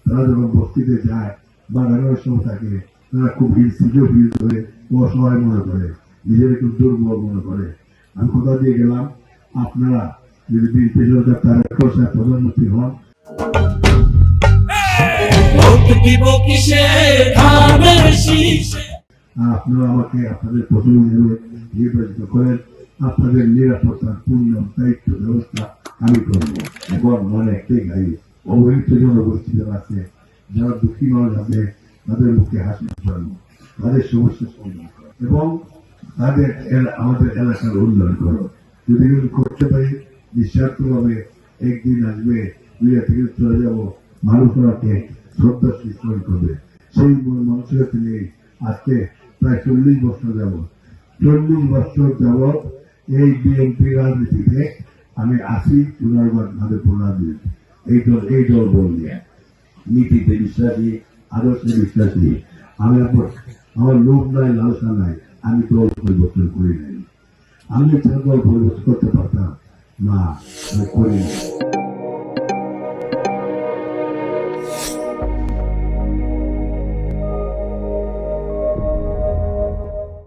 তারা যখন বস্তিতে যায় বা রান্নার সময় থাকে, তারা খুব ইনসিকিউর ফিল করে, অসহায় মনে করে, নিজের একটু দুর্বল মনে করে। আমি কথা দিয়ে গেলাম, আপনারা যদি বিএনপি সরকার তারেক রহমান প্রধানমন্ত্রী হন, আপনারা আমাকে আপনাদের প্রতিনিধি নির্বাচিত করেন, আপনাদের নিরাপত্তার পূর্ণ দায়িত্ব ব্যবস্থা আমি করব। এবং মনে একটাই গাড়ি অবহিত জনগোষ্ঠী যারা আছে, যারা দুঃখী মানুষ আছে, তাদের মুখে হাসি ফোটানো, তাদের সমস্যা সমাধান করো এবং তাদের আমাদের এলাকার উন্নয়ন করো। যদি করতে পারি, নিঃস্বার্থভাবে একদিন আসবে, দুইয়া থেকে চলে যাবো, মানুষ ওনাকে শ্রদ্ধা সৃষ্টি করবে। সেই মানুষের তিনি আজকে প্রায় 40 বছর যাব, 40 বছর যাবৎ এই বিএনপি রাজনীতিতে আমি আসি, পুনর্বার মাধবপুর রাজনীতি, এই দল বল নিয়ে নীতিতে বিশ্বাসী, আদর্শে বিশ্বাসী। আমি আমার লোভ নাই, লালসা নাই, আমি দল পরিবর্তন করি নাই। আমি দল পরিবর্তন করতে পারতাম না, আমি করি না।